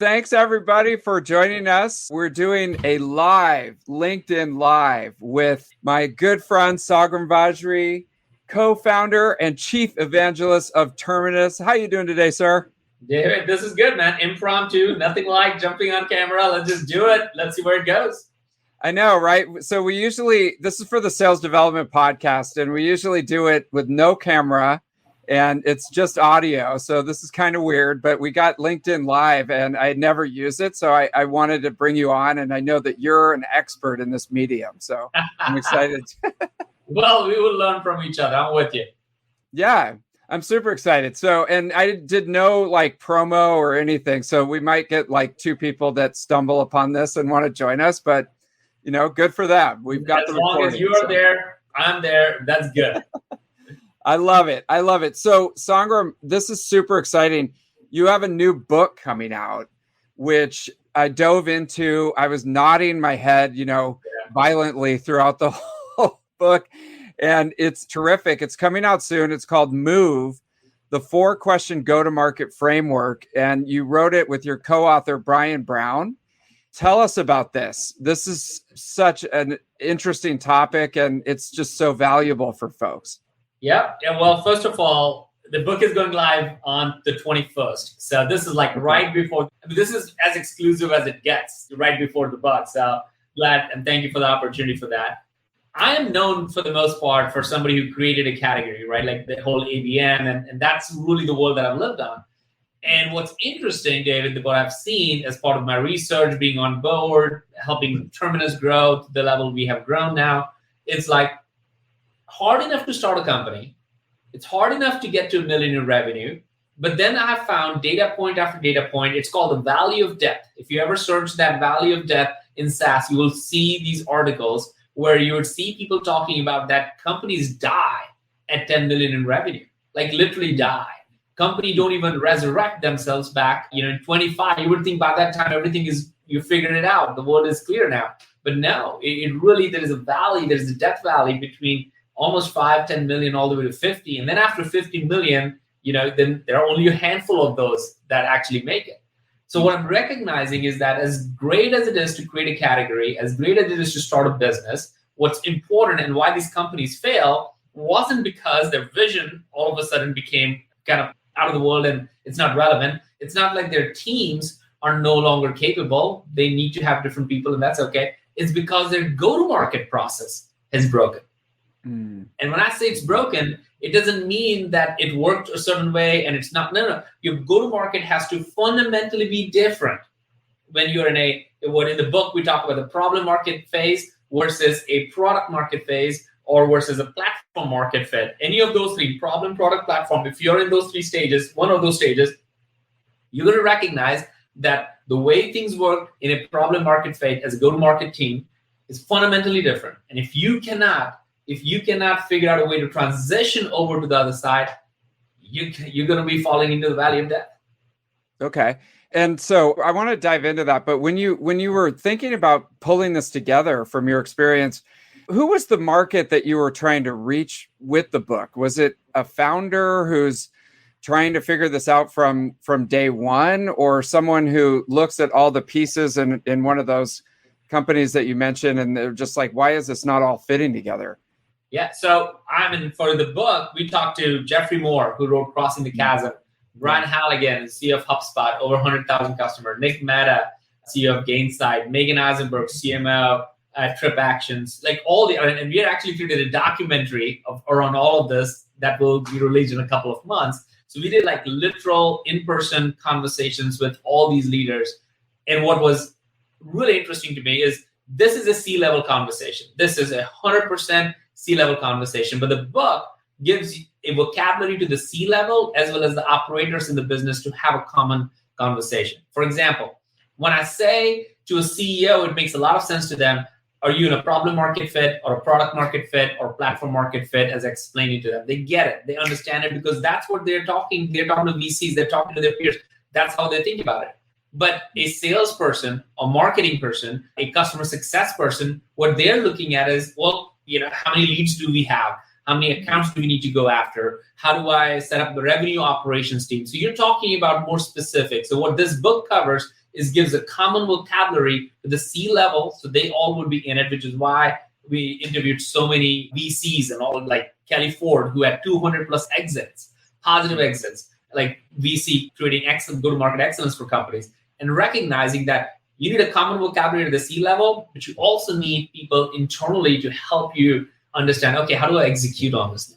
Thanks everybody for joining us. We're doing a live LinkedIn Live with my good friend Sangram Vajre, co-founder and chief evangelist of Terminus. How are you doing today, sir? David, this is good, man. Impromptu, nothing like jumping on camera. Let's just do it. Let's see where it goes. I know, right? So this is for the Sales Development Podcast, and we usually do it with no camera. And it's just audio. So this is kind of weird, but we got LinkedIn Live and I had never used it. So I wanted to bring you on. And I know that you're an expert in this medium. So I'm excited. Well, we will learn from each other. I'm with you. Yeah, I'm super excited. So, and I did no like promo or anything. So we might get like two people that stumble upon this and want to join us. But, you know, good for them. We've got as long as you are there, I'm there. That's good. I love it. I love it. So, Sangram, this is super exciting. You have a new book coming out, which I dove into. I was nodding my head, violently throughout the whole book. And it's terrific. It's coming out soon. It's called Move, the 4-question go-to-market framework. And you wrote it with your co-author, Bryan. Tell us about this. This is such an interesting topic, and it's just so valuable for folks. Yeah. Well, first of all, the book is going live on the 21st. So this is like right before, this is as exclusive as it gets, right before the book. So glad and thank you for the opportunity for that. I am known for the most part for somebody who created a category, right? Like the whole ABM, and that's really the world that I've lived on. And what's interesting, David, what I've seen as part of my research, being on board, helping Terminus grow to the level we have grown now, it's like, hard enough to start a company. It's hard enough to get to $1 million in revenue. But then I found data point after data point. It's called the value of death. If you ever search that value of death in SaaS, you will see these articles where you would see people talking about that companies die at 10 million in revenue, like literally die. Company don't even resurrect themselves back. In 25, you would think by that time, you figured it out. The world is clear now. But no, it really, there is a valley, there's a death valley between almost 5-10 million all the way to 50. And then after 50 million, then there are only a handful of those that actually make it. So what I'm recognizing is that as great as it is to create a category, as great as it is to start a business, what's important and why these companies fail wasn't because their vision all of a sudden became kind of out of the world and it's not relevant. It's not like their teams are no longer capable. They need to have different people, and that's okay. It's because their go-to-market process is broken. And when I say it's broken, it doesn't mean that it worked a certain way and it's not. No. Your go-to-market has to fundamentally be different. When you're in the book, we talk about the problem market phase versus a product market phase or versus a platform market fit. Any of those three, problem, product, platform, if you're in those three stages, one of those stages, you're going to recognize that the way things work in a problem market phase as a go-to-market team is fundamentally different. And if you cannot figure out a way to transition over to the other side, you're going to be falling into the valley of death. Okay. And so I want to dive into that. But when you were thinking about pulling this together from your experience, who was the market that you were trying to reach with the book? Was it a founder who's trying to figure this out from day one, or someone who looks at all the pieces in one of those companies that you mentioned and they're just like, why is this not all fitting together? Yeah, so for the book, we talked to Jeffrey Moore, who wrote Crossing the Chasm, Brian Halligan, CEO of HubSpot, over 100,000 customers, Nick Mehta, CEO of Gainsight, Megan Eisenberg, CMO at Trip Actions, and we had actually created a documentary around all of this that will be released in a couple of months. So we did like literal in-person conversations with all these leaders. And what was really interesting to me is this is a C-level conversation. This is 100% C-level conversation, but the book gives a vocabulary to the C-level as well as the operators in the business to have a common conversation. For example, when I say to a CEO, it makes a lot of sense to them, are you in a problem market fit or a product market fit or platform market fit, as I explained it to them? They get it. They understand it because that's what they're talking. They're talking to VCs. They're talking to their peers. That's how they think about it. But a salesperson, a marketing person, a customer success person, what they're looking at is, how many leads do we have? How many accounts do we need to go after? How do I set up the revenue operations team? So you're talking about more specific. So what this book covers is gives a common vocabulary to the C-level, so they all would be in it, which is why we interviewed so many VCs and all, like Kelly Ford, who had 200 plus exits, positive exits, like VC creating excellent go-to-market excellence for companies, and recognizing that you need a common vocabulary at the C-level, but you also need people internally to help you understand, okay, how do I execute on this now?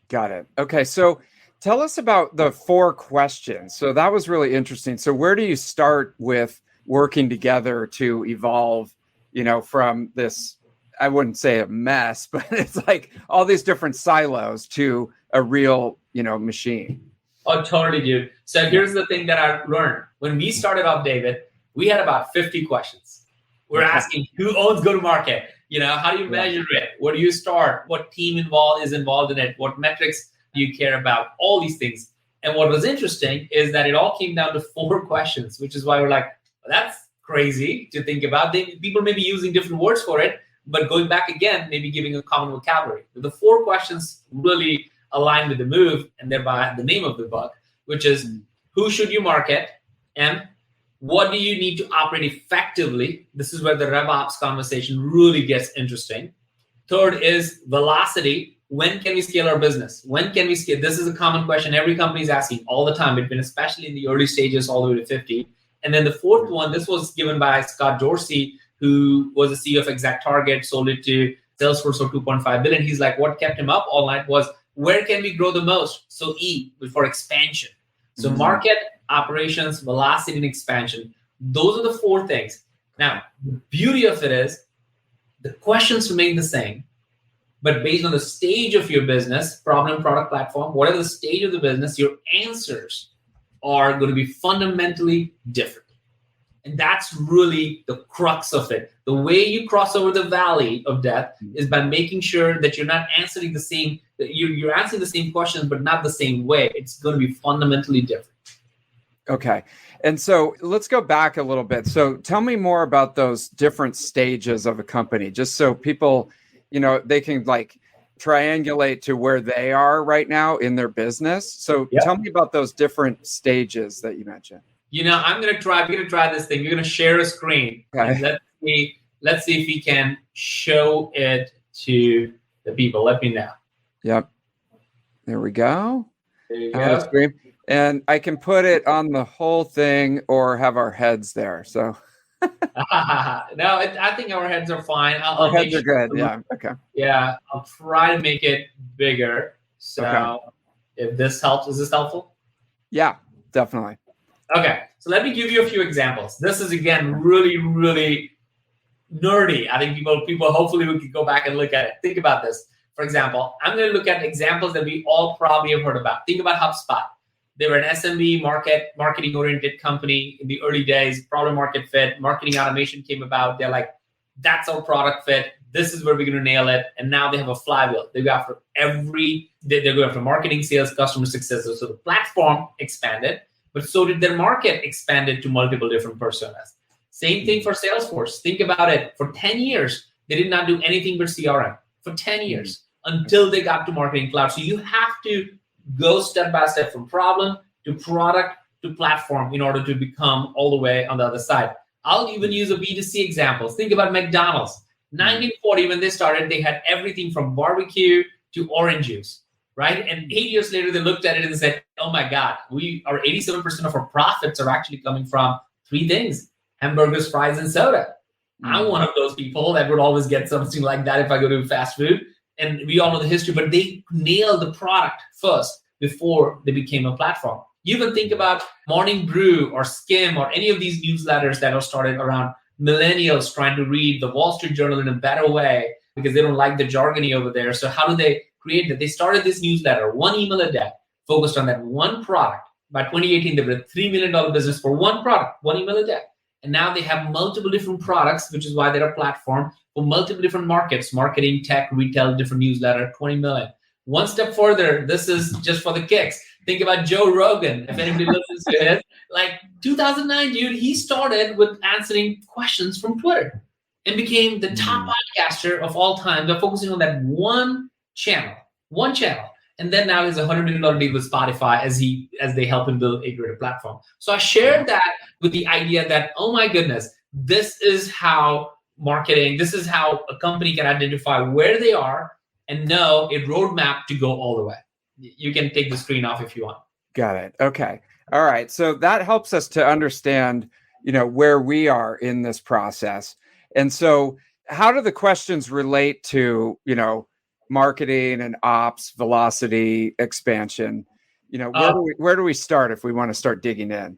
Got it. Okay, so tell us about the 4 questions. So that was really interesting. So where do you start with working together to evolve, from this, I wouldn't say a mess, but it's like all these different silos to a real, machine? Oh, totally, dude. So here's the thing that I learned. When we started off, David, we had about 50 questions. We're asking who owns go-to-market? How do you measure it? Where do you start? What team is involved in it? What metrics do you care about? All these things. And what was interesting is that it all came down to 4 questions, which is why we're like, well, that's crazy to think about. People may be using different words for it, but going back again, maybe giving a common vocabulary. The 4 questions really align with the move, and thereby the name of the book, which is who should you market? And what do you need to operate effectively? This is where the RevOps conversation really gets interesting. Third is velocity. When can we scale our business? When can we scale? This is a common question every company is asking all the time, especially in the early stages all the way to 50. And then the 4th one, this was given by Scott Dorsey, who was the CEO of ExactTarget, sold it to Salesforce for $2.5 billion. He's like, what kept him up all night was, where can we grow the most? So E, for expansion. So market, operations, velocity, and expansion. Those are the 4 things. Now, the beauty of it is the questions remain the same, but based on the stage of your business, problem, product, platform, whatever the stage of the business, your answers are going to be fundamentally different. And that's really the crux of it. The way you cross over the valley of death is by making sure that you're not answering the same, that you're answering the same questions, but not the same way. It's going to be fundamentally different. Okay. And so let's go back a little bit. So tell me more about those different stages of a company, just so people, they can like triangulate to where they are right now in their business. So tell me about those different stages that you mentioned. I'm going to try this thing. We're going to share a screen. Okay. And let's see if we can show it to the people. Let me know. Yep. There we go. There you go. Screen. And I can put it on the whole thing or have our heads there. So no, I think our heads are fine. Our heads are good. Yeah. Okay. Yeah. I'll try to make it bigger. So if this helps, is this helpful? Yeah, definitely. Okay, so let me give you a few examples. This is, again, really, really nerdy. I think people hopefully we can go back and look at it. Think about this. For example, I'm going to look at examples that we all probably have heard about. Think about HubSpot. They were an SMB marketing-oriented company in the early days, problem market fit, marketing automation came about. They're like, that's our product fit. This is where we're going to nail it. And now they have a flywheel. They go after they go after marketing, sales, customer success. So the platform expanded, but so did their market expanded to multiple different personas. Same thing for Salesforce. Think about it. For 10 years, they did not do anything but CRM. For 10 years, until they got to Marketing Cloud. So you have to go step by step from problem to product to platform in order to become all the way on the other side. I'll even use a B2C example. Think about McDonald's. 1940, when they started, they had everything from barbecue to orange juice, right? And 8 years later, they looked at it and said, oh my God, our 87% of our profits are actually coming from 3 things: hamburgers, fries, and soda. I'm one of those people that would always get something like that if I go to fast food. And we all know the history, but they nailed the product first before they became a platform. You can think about Morning Brew or Skim or any of these newsletters that are started around millennials trying to read the Wall Street Journal in a better way because they don't like the jargony over there. So how do they create that? They started this newsletter, one email a day, focused on that one product. By 2018, they were a $3 million business for one product, one email a day. And now they have multiple different products, which is why they're a platform for multiple different markets: marketing, tech, retail, different newsletter, 20 million. One step further, this is just for the kicks. Think about Joe Rogan. If anybody listens to it, like 2009, dude, he started with answering questions from Twitter and became the top podcaster of all time by focusing on that one channel. And then now he's a $100 million deal with Spotify as they help him build a greater platform. So I shared that with the idea that, oh my goodness, this is how marketing, this is how a company can identify where they are and know a roadmap to go all the way. You can take the screen off if you want. Got it. Okay. All right. So that helps us to understand, where we are in this process. And so how do the questions relate to, marketing and ops, velocity, expansion? Where do we start if we want to start digging in?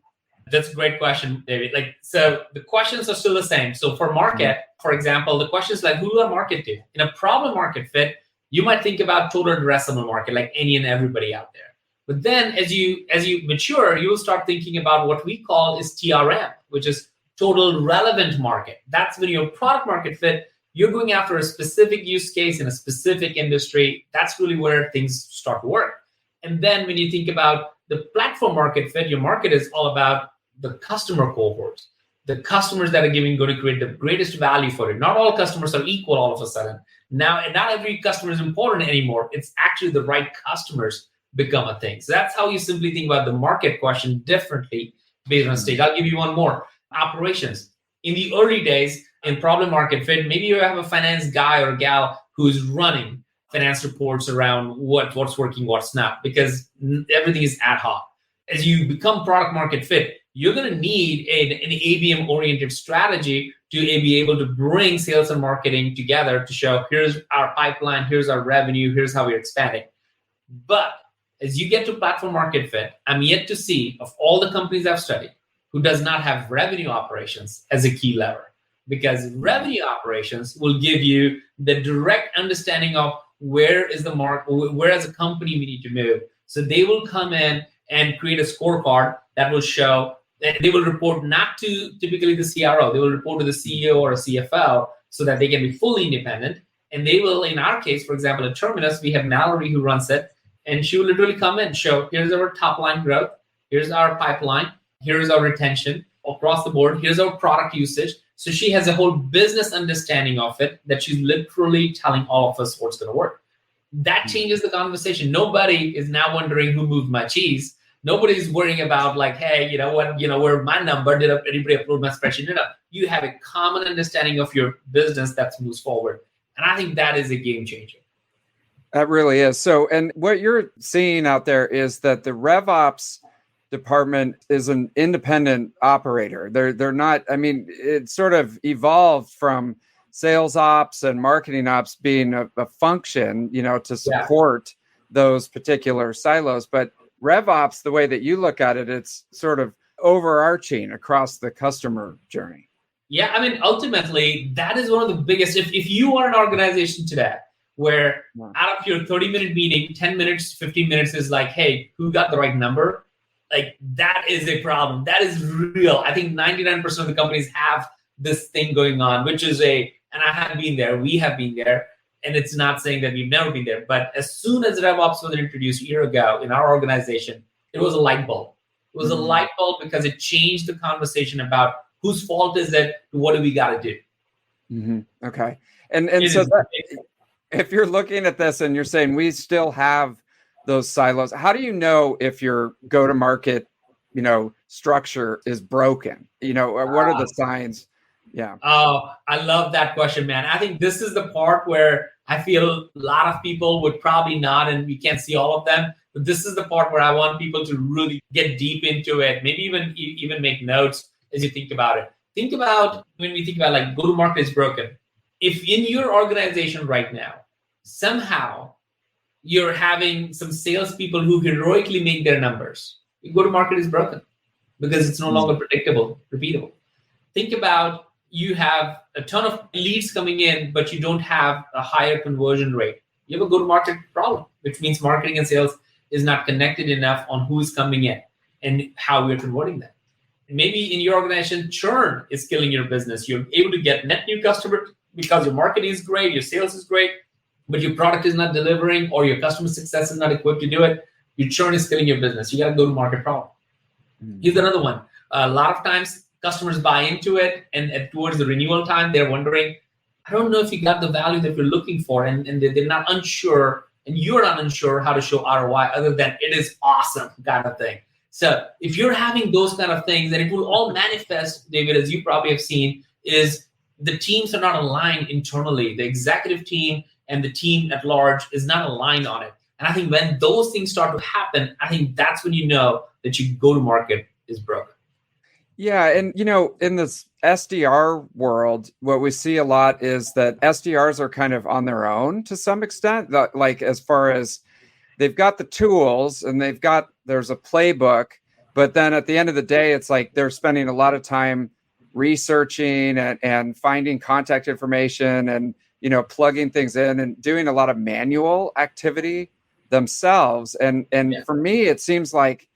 That's a great question, David. So the questions are still the same. So for market, for example, the question is like, who do I market to? In a problem market fit, you might think about total addressable market, like any and everybody out there. But then as you mature, you will start thinking about what we call is TRM, which is total relevant market. That's when your product market fit, you're going after a specific use case in a specific industry. That's really where things start to work. And then when you think about the platform market fit, your market is all about the customer cohorts, the customers that are going to create the greatest value for it. Not all customers are equal all of a sudden. Now, and not every customer is important anymore. It's actually the right customers become a thing. So that's how you simply think about the market question differently based on stage. I'll give you one more. Operations. In the early days, in problem market fit, maybe you have a finance guy or gal who's running finance reports around what's working, what's not, because everything is ad hoc. As you become product market fit, you're going to need an ABM oriented strategy to be able to bring sales and marketing together to show here's our pipeline, here's our revenue, here's how we're expanding. But as you get to platform market fit, I'm yet to see of all the companies I've studied who does not have revenue operations as a key lever, because revenue operations will give you the direct understanding of where is the market, where as a company we need to move. So they will come in and create a scorecard that will show that they will report not to typically the CRO, they will report to the CEO or a CFO so that they can be fully independent. And they will, in our case, for example, at Terminus, we have Mallory who runs it, and she will literally come in and show, here's our top line growth, here's our pipeline, here's our retention across the board, here's our product usage. So she has a whole business understanding of it that she's literally telling all of us what's going to work. That changes the conversation. Nobody is now wondering who moved my cheese. Nobody's worrying about like, hey, where my number, did anybody upload my spreadsheet? No. You have a common understanding of your business that moves forward. And I think that is a game changer. That really is. So, and what you're seeing out there is that the RevOps department is an independent operator. They're not, it sort of evolved from sales ops and marketing ops being a function, to support those particular silos. But RevOps, the way that you look at it, it's sort of overarching across the customer journey. Yeah, ultimately, that is one of the biggest. If you are an organization today where out of your 30-minute meeting, 10 minutes, 15 minutes is like, hey, who got the right number? Like, that is a problem. That is real. I think 99% of the companies have this thing going on, which is and I have been there, we have been there, and it's not saying that we've never been there. But as soon as RevOps was introduced a year ago in our organization, it was a light bulb. It was a light bulb because it changed the conversation about whose fault is it, what do we got to do? Mm-hmm. Okay. And so if you're looking at this and you're saying we still have those silos, how do you know if your go-to-market, structure is broken? Or what are the signs? Yeah. Oh, I love that question, man. I think this is the part where I feel a lot of people would probably not, and we can't see all of them. But this is the part where I want people to really get deep into it. Maybe even make notes as you think about it. Think about when we think about like go-to-market is broken. If in your organization right now, somehow you're having some salespeople who heroically make their numbers, your go-to-market is broken because it's no longer predictable, repeatable. Think about you have a ton of leads coming in, but you don't have a higher conversion rate. You have a go-to-market problem, which means marketing and sales is not connected enough on who's coming in and how we're converting them. And maybe in your organization, churn is killing your business. You're able to get net new customers because your marketing is great, your sales is great, but your product is not delivering or your customer success is not equipped to do it. Your churn is killing your business. You got a go-to-market problem. Here's another one. A lot of times, customers buy into it, and towards the renewal time, they're wondering, I don't know if you got the value that we're looking for, and they're not unsure and you're not unsure how to show ROI other than it is awesome kind of thing. So if you're having those kind of things, and it will all manifest, David, as you probably have seen, is the teams are not aligned internally. The executive team and the team at large is not aligned on it. And I think when those things start to happen, I think that's when you know that your go-to-market is broken. Yeah. And, in this SDR world, what we see a lot is that SDRs are kind of on their own to some extent, like as far as they've got the tools and there's a playbook, but then at the end of the day, it's like they're spending a lot of time researching and finding contact information and, plugging things in and doing a lot of manual activity themselves. And for me, it seems like,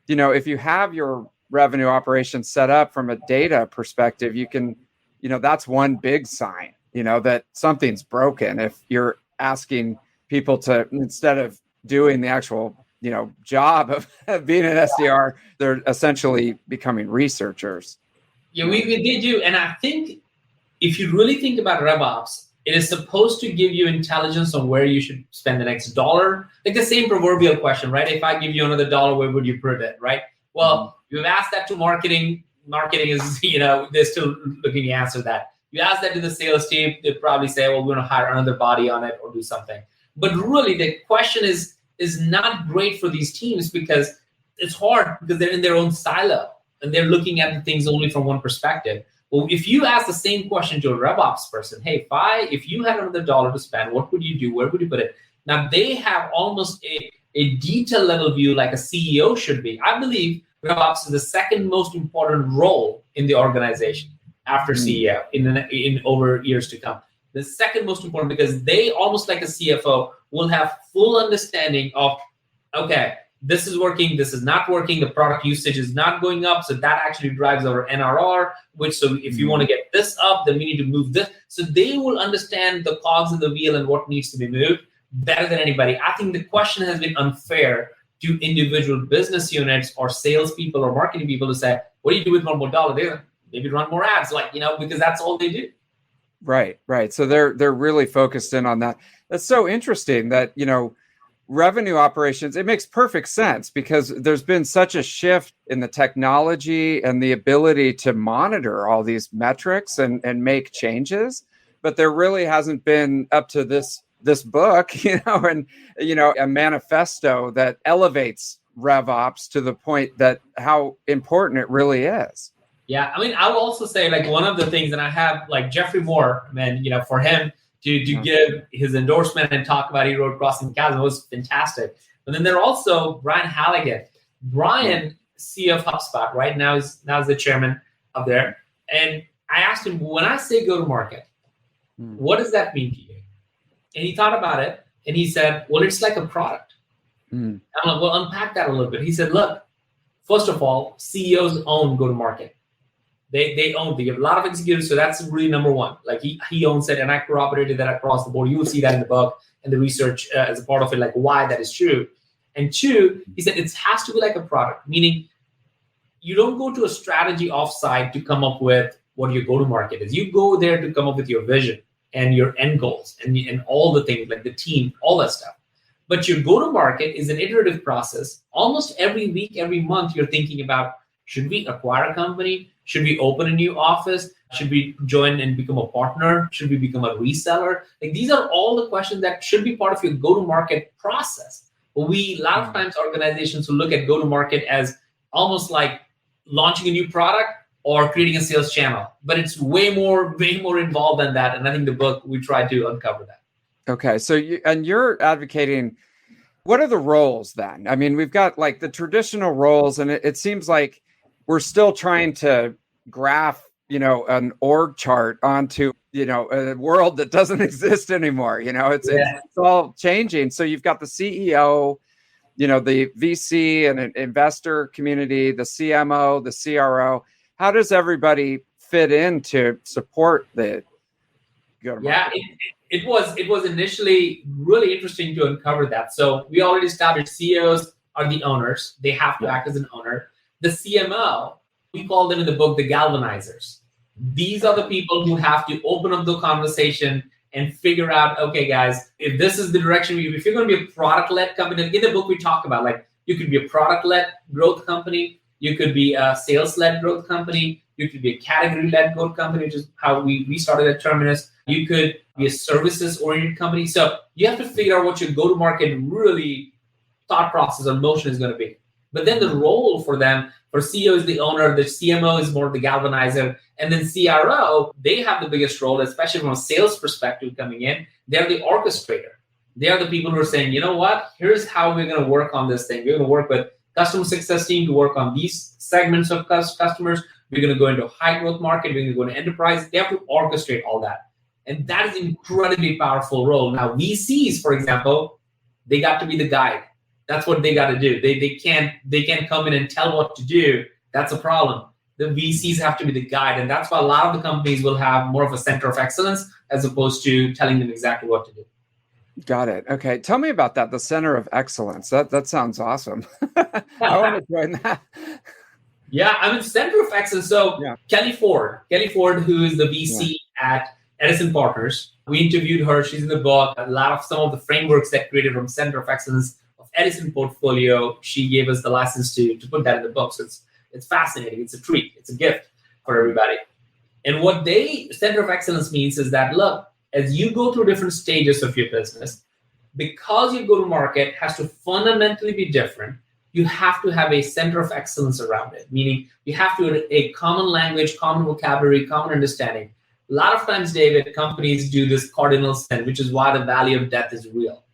if you have your revenue operation set up from a data perspective, you can, that's one big sign, that something's broken. If you're asking people to, instead of doing the actual, job of being an SDR, they're essentially becoming researchers. Yeah, we did do. And I think if you really think about RevOps, it is supposed to give you intelligence on where you should spend the next dollar. Like the same proverbial question, right? If I give you another dollar, where would you put it, right? Well, you've asked that to marketing. Marketing is, they're still looking to answer that. You ask that to the sales team, they'd probably say, well, we're going to hire another body on it or do something. But really, the question is not great for these teams because it's hard because they're in their own silo and they're looking at the things only from one perspective. Well, if you ask the same question to a RevOps person, hey, if you had another dollar to spend, what would you do? Where would you put it? Now, they have almost a detail level view like a CEO should be. I believe RevOps is the second most important role in the organization after CEO in over years to come. The second most important because they, almost like a CFO, will have full understanding of, okay, this is working, this is not working, the product usage is not going up, so that actually drives our NRR, so if you want to get this up, then we need to move this. So they will understand the cogs in the wheel and what needs to be moved better than anybody. I think the question has been unfair to individual business units or salespeople or marketing people to say, what do you do with $1 more? They maybe run more ads, because that's all they do. Right. So they're really focused in on that. That's so interesting that, revenue operations, it makes perfect sense because there's been such a shift in the technology and the ability to monitor all these metrics and make changes. But there really hasn't been up to this book, and, a manifesto that elevates RevOps to the point that how important it really is. Yeah, I mean, I will also say, one of the things, and I have, Jeffrey Moore, for him to give his endorsement and talk about He Wrote Crossing the Chasm was fantastic. But then there are also Bryan Halligan. Bryan, CEO of HubSpot, right now is the chairman up there. And I asked him, when I say go-to-market, what does that mean to you? And he thought about it, and he said, well, it's like a product. I'm like, well, unpack that a little bit. He said, look, first of all, CEOs own go-to-market. They own. They have a lot of executives, so that's really number one. He owns it, and I corroborated that across the board. You will see that in the book and the research as a part of it, why that is true. And two, he said it has to be like a product, meaning you don't go to a strategy offsite to come up with what your go-to-market is. You go there to come up with your vision and your end goals and all the things like the team, all that stuff. But your go-to-market is an iterative process. Almost every week, every month, you're thinking about, should we acquire a company? Should we open a new office? Should we join and become a partner? Should we become a reseller? These are all the questions that should be part of your go-to-market process. But a lot of times organizations will look at go-to-market as almost like launching a new product or creating a sales channel. But it's way more involved than that. And I think the book, we try to uncover that. Okay. So you're advocating, what are the roles then? I mean, we've got the traditional roles, and it seems like we're still trying to graph, an org chart onto, a world that doesn't exist anymore. It's all changing. So you've got the CEO, the VC and investor community, the CMO, the CRO. How does everybody fit in to support the go-to-market? Yeah, it was initially really interesting to uncover that. So we already established CEOs are the owners. They have to act as an owner. The CMO, we call them in the book the galvanizers. These are the people who have to open up the conversation and figure out, okay, guys, if this is the direction, if you're going to be a product-led company, in the book we talk about, like, you could be a product-led growth company, you could be a sales-led growth company, you could be a category-led growth company, which is how we started at Terminus. You could be a services-oriented company. So you have to figure out what your go-to-market really thought process or motion is going to be. But then the role for them, for CEO is the owner, the CMO is more the galvanizer, and then CRO, they have the biggest role, especially from a sales perspective coming in. They're the orchestrator. They are the people who are saying, you know what, here's how we're going to work on this thing. We're going to work with customer success team to work on these segments of customers. We're going to go into a high growth market. We're going to go into enterprise. They have to orchestrate all that. And that is an incredibly powerful role. Now, VCs, for example, they got to be the guide. That's what they got to do. They can't come in and tell what to do. That's a problem. The VCs have to be the guide. And that's why a lot of the companies will have more of a center of excellence as opposed to telling them exactly what to do. Got it. Okay. Tell me about that. The center of excellence. That sounds awesome. I want to join that. Yeah, I mean, center of excellence. So yeah. Kelly Ford, who is the VC at Edison Partners. We interviewed her. She's in the book. Some of the frameworks that created from center of excellence of Edison portfolio, she gave us the license to put that in the book. So it's fascinating. It's a treat. It's a gift for everybody. And what center of excellence means is that, look, as you go through different stages of your business, because your go-to-market has to fundamentally be different, you have to have a center of excellence around it, meaning you have to have a common language, common vocabulary, common understanding. A lot of times, David, companies do this cardinal sin, which is why the valley of death is real.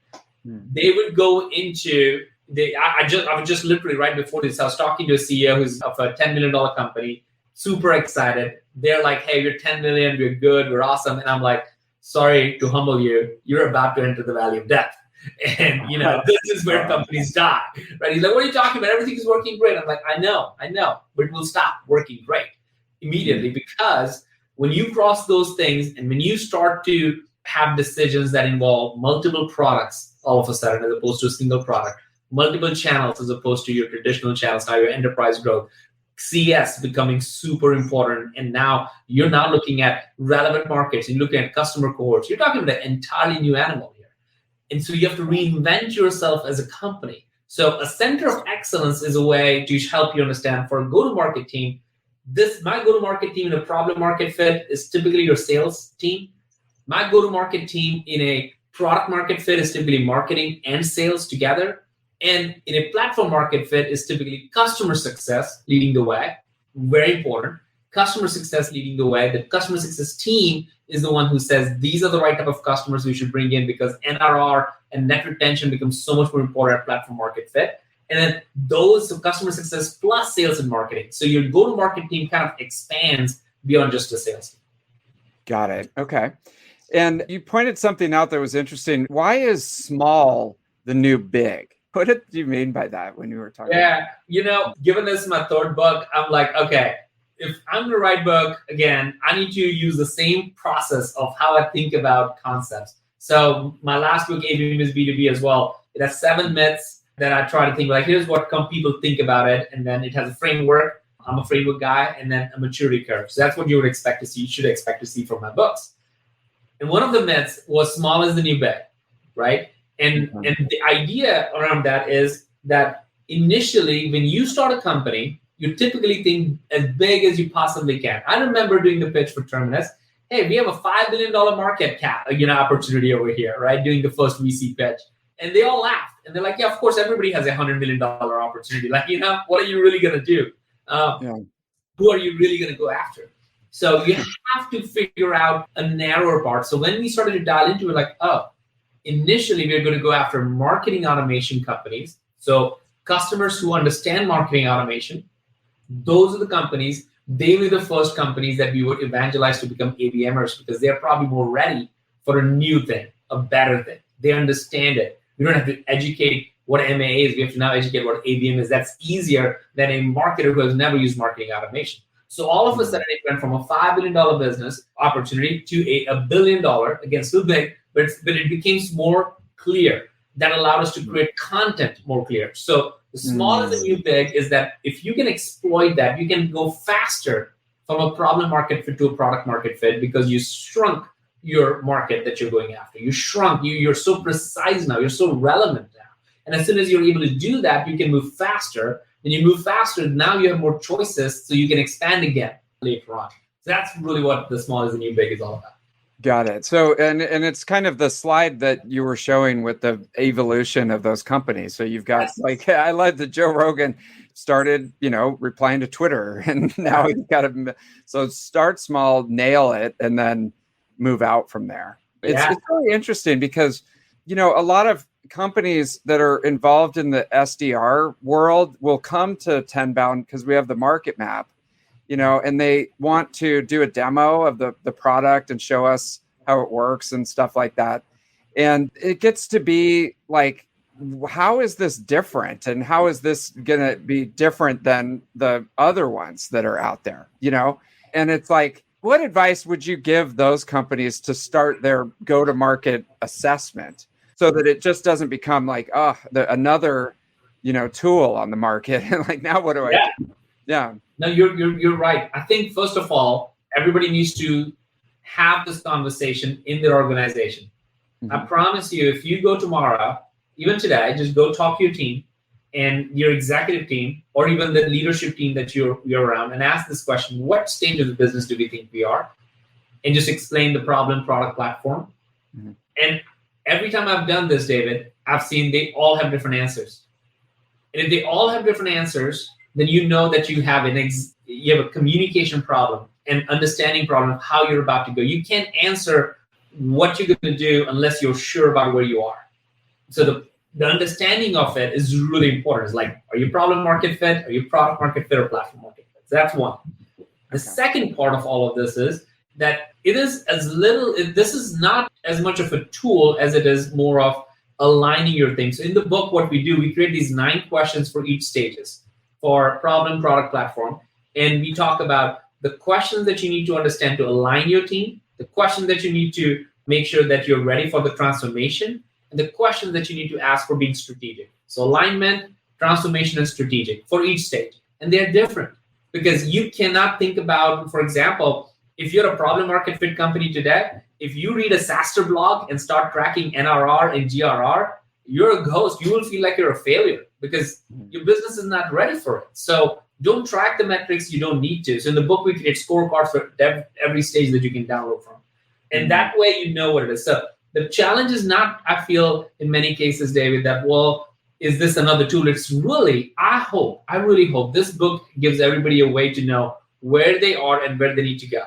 They would go into, I was just literally right before this, I was talking to a CEO who's of a $10 million company, super excited. They're like, hey, we're 10 million, we're good, we're awesome. And I'm like, sorry to humble you, you're about to enter the valley of death. And, this is where companies die, right? He's like, what are you talking about? Everything is working great. I'm like, I know, but it will stop working great immediately, because when you cross those things and when you start to have decisions that involve multiple products all of a sudden, as opposed to a single product, multiple channels as opposed to your traditional channels, now your enterprise growth, CS becoming super important. And now you're looking at relevant markets, and you're looking at customer cohorts. You're talking about an entirely new animal here. And so you have to reinvent yourself as a company. So a center of excellence is a way to help you understand, for a go-to-market team, my go-to-market team in a problem market fit is typically your sales team. My go-to-market team in a product market fit is typically marketing and sales together. And in a platform market fit is typically customer success leading the way. Very important. Customer success leading the way. The customer success team is the one who says, these are the right type of customers we should bring in, because NRR and net retention becomes so much more important at platform market fit. And then those customer success plus sales and marketing. So your go-to-market team kind of expands beyond just a sales team. Got it. Okay. And you pointed something out that was interesting. Why is small the new big? What did you mean by that when you were talking? Yeah, given this is my third book, I'm like, okay, if I'm going to write a book, again, I need to use the same process of how I think about concepts. So my last book, ABM is B2B as well. It has 7 myths that I try to think, like, here's what people think about it. And then it has a framework. I'm a framework guy, and then a maturity curve. So that's what you would expect to see. You should expect to see from my books. And one of the myths was small is the new big, right? And the idea around that is that initially, when you start a company, you typically think as big as you possibly can. I remember doing the pitch for Terminus. Hey, we have a $5 billion market cap, opportunity over here, right? Doing the first VC pitch. And they all laughed. And they're like, yeah, of course, everybody has a $100 million opportunity. Like, what are you really going to do? Who are you really going to go after? So you have to figure out a narrower part. So when we started to dial into it, like, initially we're going to go after marketing automation companies. So customers who understand marketing automation, those are the companies, they were the first companies that we would evangelize to become ABMers, because they're probably more ready for a new thing, a better thing. They understand it. We don't have to educate what MA is. We have to now educate what ABM is. That's easier than a marketer who has never used marketing automation. So all of a sudden, it went from a $5 billion business opportunity to a $1 billion, again, still big, but it became more clear. That allowed us to create content more clear. So the small is the new big is that if you can exploit that, you can go faster from a problem market fit to a product market fit, because you shrunk your market that you're going after. You shrunk. You're so precise now. You're so relevant now. And as soon as you're able to do that, you can move faster. When you move faster, now you have more choices, so you can expand again later on. So that's really what the small is the new big is all about. Got it. So, and it's kind of the slide that you were showing with the evolution of those companies. So you've got like, I led the Joe Rogan started, replying to Twitter, and now he's got to, so start small, nail it, and then move out from there. It's really interesting because, a lot of companies that are involved in the SDR world will come to Tenbound because we have the market map, and they want to do a demo of the product and show us how it works and stuff like that. And it gets to be like, how is this different? And how is this going to be different than the other ones that are out there, And it's like, what advice would you give those companies to start their go-to-market assessment so that it just doesn't become like, another, tool on the market? And like, now what do I do? Yeah. No, you're right. I think, first of all, everybody needs to have this conversation in their organization. Mm-hmm. I promise you, if you go tomorrow, even today, just go talk to your team and your executive team, or even the leadership team that you're around, and ask this question: what stage of the business do we think we are? And just explain the problem, product, platform. Mm-hmm. And every time I've done this, David, I've seen they all have different answers. And if they all have different answers, then you know that you have you have a communication problem and understanding problem of how you're about to go. You can't answer what you're going to do unless you're sure about where you are. So the understanding of it is really important. It's like, are you problem market fit? Are you product market fit or platform market fit? So that's one. The second part of all of this is that this is not as much of a tool as it is more of aligning your things. So in the book, what we do, we create these 9 questions for each stages for problem, product, platform. And we talk about the questions that you need to understand to align your team, the questions that you need to make sure that you're ready for the transformation, and the questions that you need to ask for being strategic. So alignment, transformation, and strategic for each stage. And they're different because you cannot think about, for example, if you're a problem market fit company today, if you read a SaaStr blog and start tracking NRR and GRR, you're a ghost. You will feel like you're a failure because your business is not ready for it. So don't track the metrics you don't need to. So in the book, we create scorecards for every stage that you can download from. And that way you know what it is. So the challenge is not, I feel, in many cases, David, that, is this another tool? It's really, I really hope this book gives everybody a way to know where they are and where they need to go.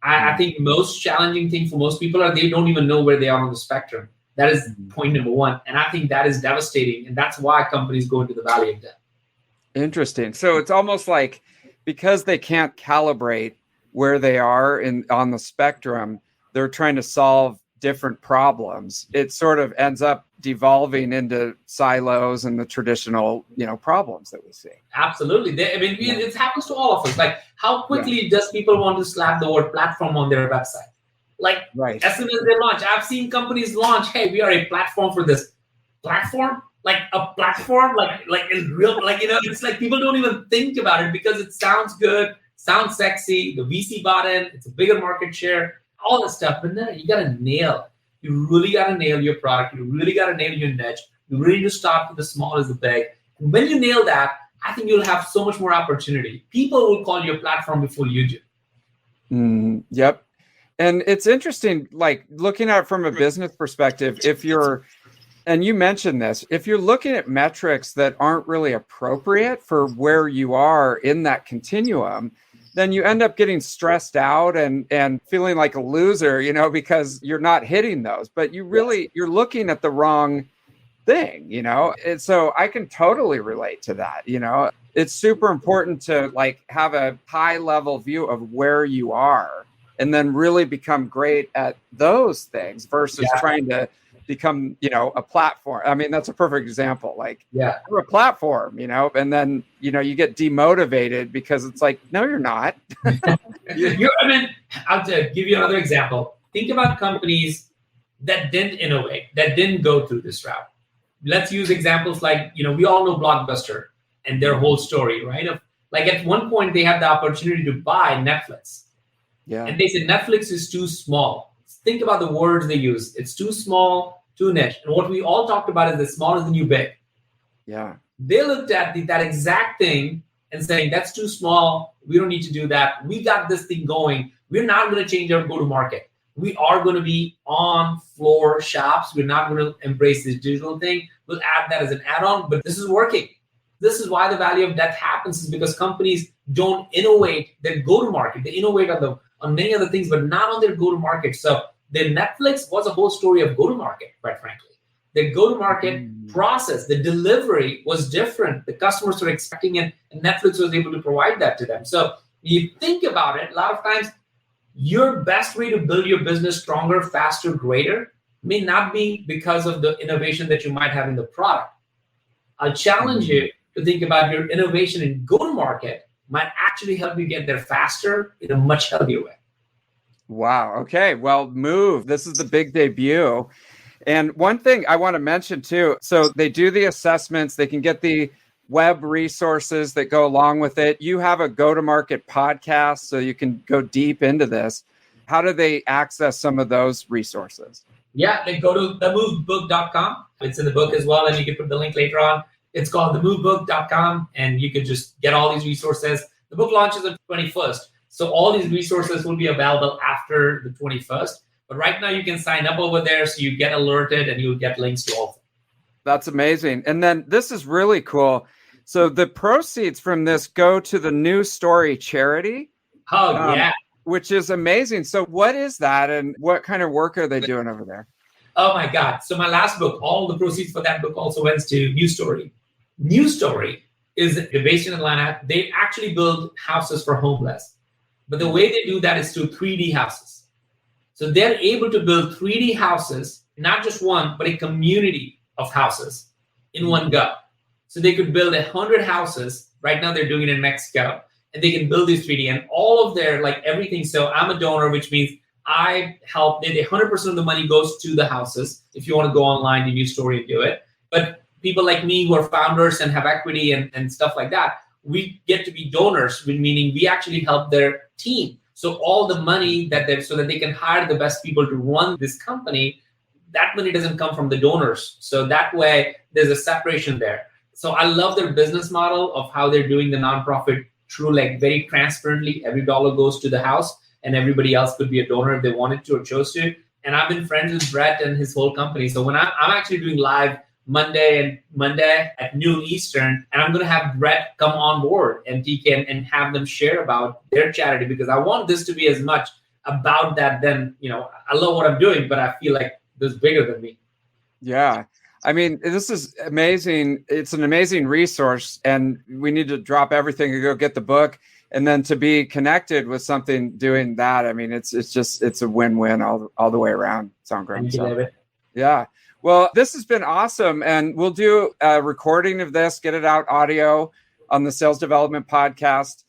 I think most challenging thing for most people are they don't even know where they are on the spectrum. That is point number one. And I think that is devastating. And that's why companies go into the valley of death. Interesting. So it's almost like because they can't calibrate where they are on the spectrum, they're trying to solve different problems. It sort of ends up devolving into silos and the traditional, problems that we see. Absolutely. It happens to all of us. Like, how quickly does people want to slap the word platform on their website? Like, as soon as they launch, I've seen companies launch, hey, we are a platform for this. Platform? Like a platform? Like in real, it's like people don't even think about it because it sounds good, sounds sexy, the VC bought in, it's a bigger market share, all this stuff. But no, you got to nail. You really got to nail your product. You really got to nail your niche. You really need to start with the small as the big. And when you nail that, I think you'll have so much more opportunity. People will call you a platform before you do. Yep. And it's interesting, like looking at it from a business perspective, and you mentioned this, if you're looking at metrics that aren't really appropriate for where you are in that continuum, then you end up getting stressed out and feeling like a loser, because you're not hitting those, but you're looking at the wrong thing, And so I can totally relate to that. It's super important to like have a high level view of where you are and then really become great at those things versus trying to become, a platform. I mean, that's a perfect example. Like, you're a platform, and then, you get demotivated because it's like, no, you're not. I'll give you another example. Think about companies that didn't innovate, that didn't go through this route. Let's use examples like, we all know Blockbuster and their whole story, right? Like at one point they had the opportunity to buy Netflix. Yeah. And they said Netflix is too small. think about the words they use. It's too small, too niche. And what we all talked about is the small is the new big. Yeah. They looked at that exact thing and saying, that's too small. We don't need to do that. We got this thing going. We're not going to change our go-to-market. We are going to be on floor shops. We're not going to embrace this digital thing. We'll add that as an add-on, but this is working. This is why the value of death happens, is because companies don't innovate their go-to-market. They innovate on many other things, but not on their go-to-market. So their Netflix was a whole story of go-to-market, quite frankly. The go-to-market process, the delivery was different. The customers were expecting it, and Netflix was able to provide that to them. So you think about it, a lot of times, your best way to build your business stronger, faster, greater may not be because of the innovation that you might have in the product. I'll challenge you to think about your innovation in go-to-market might actually help you get there faster in a much healthier way. Wow. Okay. Well, Move. This is the big debut. And one thing I want to mention too, so they do the assessments, they can get the web resources that go along with it. You have a go-to-market podcast, so you can go deep into this. How do they access some of those resources? Yeah, they go to themovebook.com. It's in the book as well, and you can put the link later on. It's called themovebook.com, and you can just get all these resources. The book launches on the 21st, so all these resources will be available after the 21st. But right now, you can sign up over there so you get alerted and you'll get links to all of them. That's amazing. And then this is really cool. So the proceeds from this go to the New Story charity. Oh, yeah. Which is amazing. So what is that, and what kind of work are they doing over there? Oh, my God. So my last book, all the proceeds for that book also went to New Story. New Story is based in Atlanta. They actually build houses for homeless. But the way they do that is through 3D houses. So they're able to build 3D houses, not just one, but a community of houses in one go. So they could build 100 houses. Right now they're doing it in Mexico, and they can build these 3D and all of their, like everything. So I'm a donor, which means I help. 100% of the money goes to the houses. If you want to go online to New Story and do it. But people like me who are founders and have equity and stuff like that, we get to be donors, meaning we actually help their team. So all the money so that they can hire the best people to run this company, that money doesn't come from the donors. So that way there's a separation there. So I love their business model of how they're doing the nonprofit through like very transparently. Every dollar goes to the house, and everybody else could be a donor if they wanted to or chose to. And I've been friends with Brett and his whole company. So when I'm actually doing live Monday at noon Eastern, and I'm going to have Brett come on board and TK and have them share about their charity, because I want this to be as much about that than, I love what I'm doing, but I feel like this is bigger than me. Yeah. I mean, this is amazing. It's an amazing resource, and we need to drop everything and go get the book. And then to be connected with something doing that, I mean, it's a win-win all the way around, Sangram. Thank you, David. Yeah. Well, this has been awesome, and we'll do a recording of this, get it out audio on the Sales Development Podcast.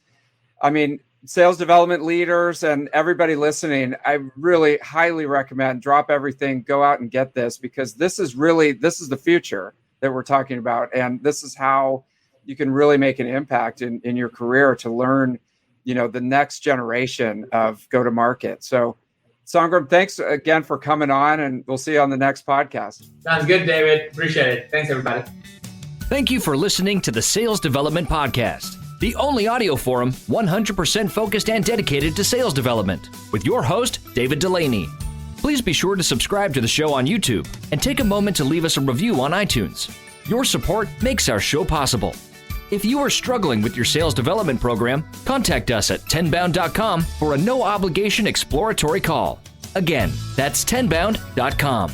I mean, sales development leaders and everybody listening, I really highly recommend drop everything, go out and get this, because this is the future that we're talking about, and this is how you can really make an impact in your career to learn, the next generation of go-to-market. So, Sangram, thanks again for coming on, and we'll see you on the next podcast. Sounds good, David. Appreciate it. Thanks, everybody. Thank you for listening to the Sales Development Podcast, the only audio forum 100% focused and dedicated to sales development, with your host, David Dulany. Please be sure to subscribe to the show on YouTube and take a moment to leave us a review on iTunes. Your support makes our show possible. If you are struggling with your sales development program, contact us at tenbound.com for a no-obligation exploratory call. Again, that's tenbound.com.